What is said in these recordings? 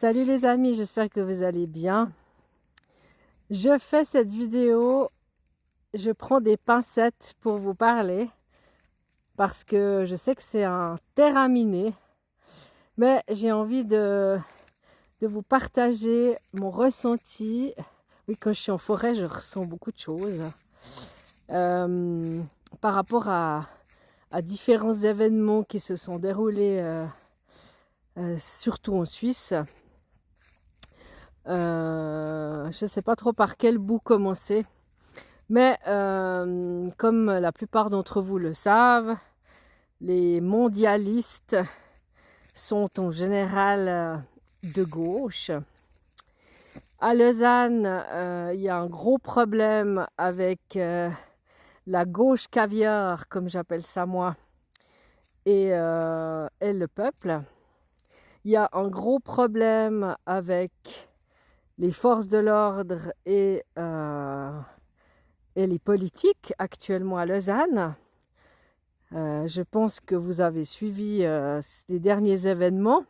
Salut les amis, j'espère que vous allez bien. Je fais cette vidéo, je prends des pincettes pour vous parler parce que je sais que c'est un terrain miné, mais j'ai envie de vous partager mon ressenti. Oui, quand je suis en forêt, je ressens beaucoup de choses par rapport à différents événements qui se sont déroulés, surtout en Suisse. Je ne sais pas trop par quel bout commencer, mais comme la plupart d'entre vous le savent, les mondialistes sont en général de gauche. À Lausanne, il y a un gros problème avec la gauche caviar, comme j'appelle ça moi, et le peuple. Il y a un gros problème avec les forces de l'ordre et les politiques actuellement à Lausanne. Je pense que vous avez suivi les derniers événements,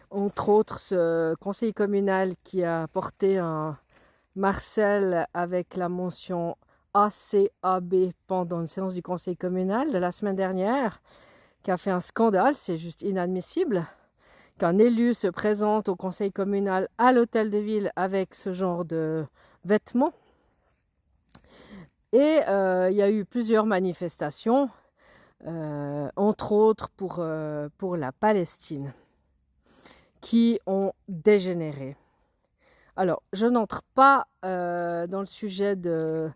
entre autres ce conseil communal qui a porté un Marcel avec la mention ACAB pendant une séance du conseil communal de la semaine dernière, qui a fait un scandale. C'est juste inadmissible qu'un élu se présente au conseil communal à l'hôtel de ville avec ce genre de vêtements. Et il y a eu plusieurs manifestations, entre autres pour la Palestine, qui ont dégénéré. Alors, je n'entre pas dans le sujet de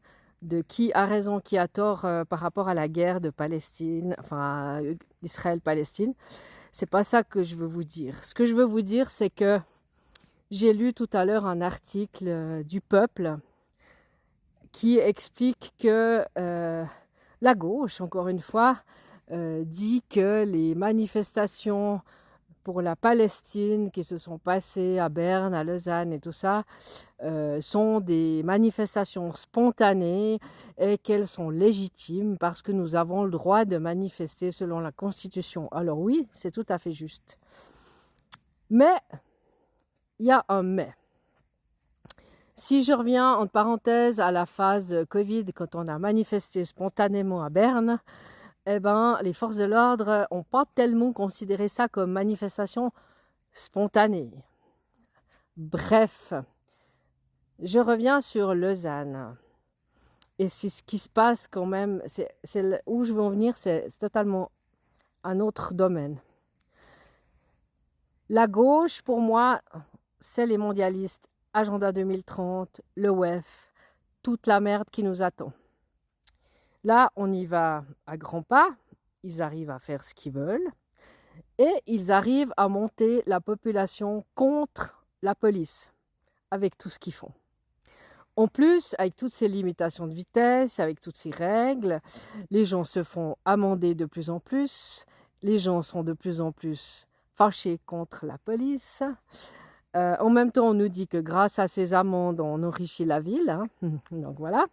qui a raison, qui a tort par rapport à la guerre de Palestine, enfin Israël-Palestine. C'est pas ça que je veux vous dire. Ce que je veux vous dire, c'est que j'ai lu tout à l'heure un article du Peuple qui explique que la gauche, encore une fois, dit que les manifestations pour la Palestine qui se sont passées à Berne, à Lausanne et tout ça, sont des manifestations spontanées et qu'elles sont légitimes parce que nous avons le droit de manifester selon la Constitution. Alors oui, c'est tout à fait juste. Mais, il y a un mais. Si je reviens en parenthèse à la phase Covid, quand on a manifesté spontanément à Berne, eh ben, les forces de l'ordre n'ont pas tellement considéré ça comme manifestation spontanée. Bref, je reviens sur Lausanne. Et c'est ce qui se passe quand même, où je veux en venir, c'est totalement un autre domaine. La gauche, pour moi, c'est les mondialistes, Agenda 2030, le WEF, toute la merde qui nous attend. Là, on y va à grands pas, ils arrivent à faire ce qu'ils veulent et ils arrivent à monter la population contre la police avec tout ce qu'ils font. En plus, avec toutes ces limitations de vitesse, avec toutes ces règles, les gens se font amender de plus en plus, les gens sont de plus en plus fâchés contre la police. En même temps, on nous dit que grâce à ces amendes, on enrichit la ville. Hein. Donc voilà.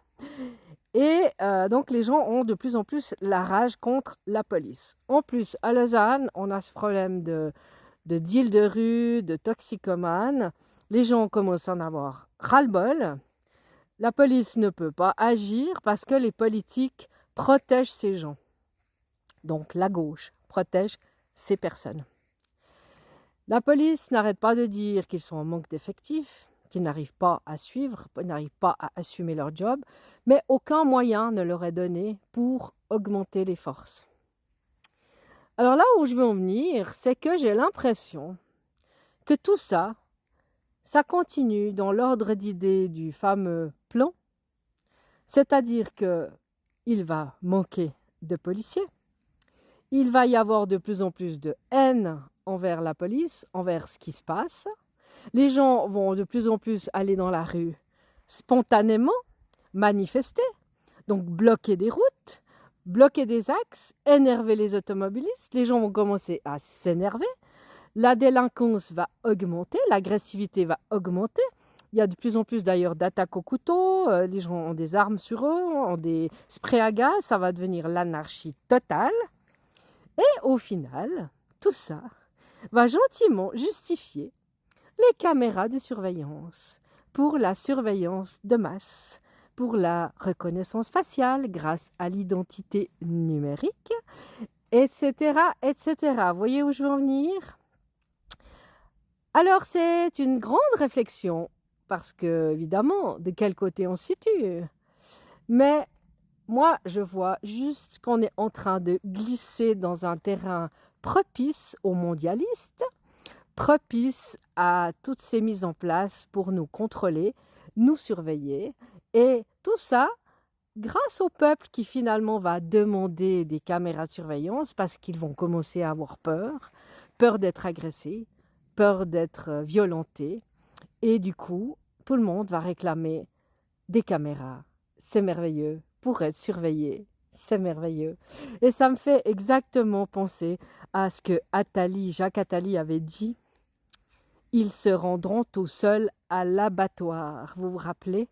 Et donc les gens ont de plus en plus la rage contre la police. En plus, à Lausanne, on a ce problème de deal de rue, de toxicomanes. Les gens commencent à en avoir ras-le-bol. La police ne peut pas agir parce que les politiques protègent ces gens. Donc la gauche protège ces personnes. La police n'arrête pas de dire qu'ils sont en manque d'effectifs, qu'ils n'arrivent pas à suivre, n'arrivent pas à assumer leur job, mais aucun moyen ne leur est donné pour augmenter les forces. Alors là où je veux en venir, c'est que j'ai l'impression que tout ça, ça continue dans l'ordre d'idées du fameux plan, c'est-à-dire qu'il va manquer de policiers, il va y avoir de plus en plus de haine envers la police, envers ce qui se passe. Les gens vont de plus en plus aller dans la rue spontanément, manifester, donc bloquer des routes, bloquer des axes, énerver les automobilistes. Les gens vont commencer à s'énerver. La délinquance va augmenter, l'agressivité va augmenter. Il y a de plus en plus d'ailleurs d'attaques au couteau, les gens ont des armes sur eux, ont des sprays à gaz, ça va devenir l'anarchie totale. Et au final, tout ça va gentiment justifier les caméras de surveillance pour la surveillance de masse, pour la reconnaissance faciale grâce à l'identité numérique, etc., etc. Vous voyez où je veux en venir? Alors, c'est une grande réflexion, parce que, évidemment, de quel côté on se situe? Mais moi, je vois juste qu'on est en train de glisser dans un terrain propice aux mondialistes, propice à toutes ces mises en place pour nous contrôler, nous surveiller, et tout ça grâce au peuple qui finalement va demander des caméras de surveillance parce qu'ils vont commencer à avoir peur, peur d'être agressés, peur d'être violentés, et du coup, tout le monde va réclamer des caméras. C'est merveilleux, pour être surveillé, c'est merveilleux. Et ça me fait exactement penser à ce que Jacques Attali avait dit. Ils se rendront tout seuls à l'abattoir. Vous vous rappelez?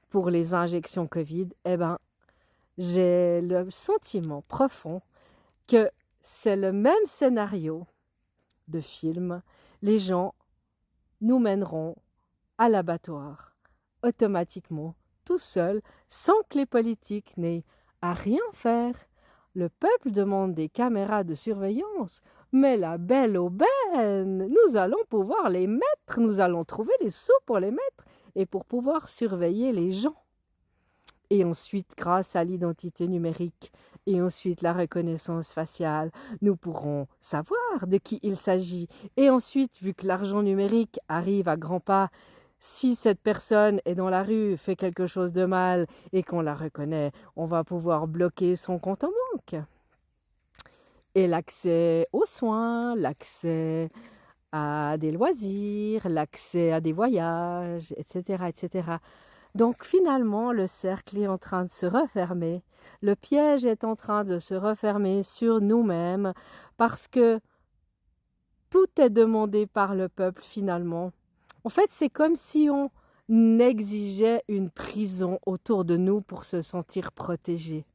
Pour les injections Covid, eh ben, j'ai le sentiment profond que c'est le même scénario de film. Les gens nous mèneront à l'abattoir automatiquement, tout seuls, sans que les politiques n'aient à rien faire. Le peuple demande des caméras de surveillance, mais la belle aubaine, nous allons pouvoir les mettre, nous allons trouver les sous pour les mettre et pour pouvoir surveiller les gens. Et ensuite, grâce à l'identité numérique et ensuite la reconnaissance faciale, nous pourrons savoir de qui il s'agit. Et ensuite, vu que l'argent numérique arrive à grands pas, si cette personne est dans la rue, fait quelque chose de mal et qu'on la reconnaît, on va pouvoir bloquer son compte en banque. Et l'accès aux soins, l'accès à des loisirs, l'accès à des voyages, etc., etc. Donc finalement, le cercle est en train de se refermer, le piège est en train de se refermer sur nous-mêmes parce que tout est demandé par le peuple finalement. En fait, c'est comme si on exigeait une prison autour de nous pour se sentir protégé.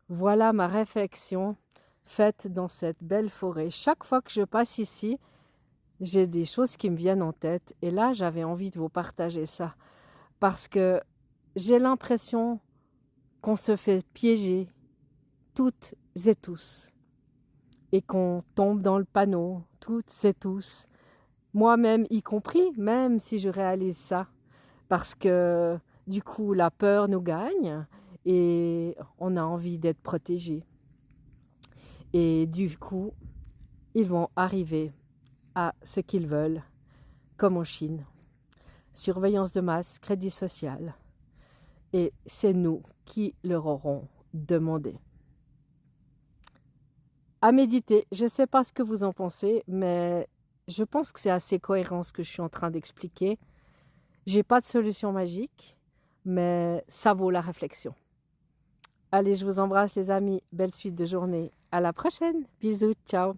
Voilà ma réflexion faite dans cette belle forêt. Chaque fois que je passe ici, j'ai des choses qui me viennent en tête et là, j'avais envie de vous partager ça. Parce que j'ai l'impression qu'on se fait piéger toutes et tous et qu'on tombe dans le panneau toutes et tous, moi-même y compris, même si je réalise ça, parce que du coup la peur nous gagne et on a envie d'être protégé. Et du coup, ils vont arriver à ce qu'ils veulent, comme en Chine. Surveillance de masse, crédit social. Et c'est nous qui leur aurons demandé. À méditer, je ne sais pas ce que vous en pensez, mais je pense que c'est assez cohérent ce que je suis en train d'expliquer. J'ai pas de solution magique, mais ça vaut la réflexion. Allez, je vous embrasse les amis, belle suite de journée. À la prochaine, bisous, ciao.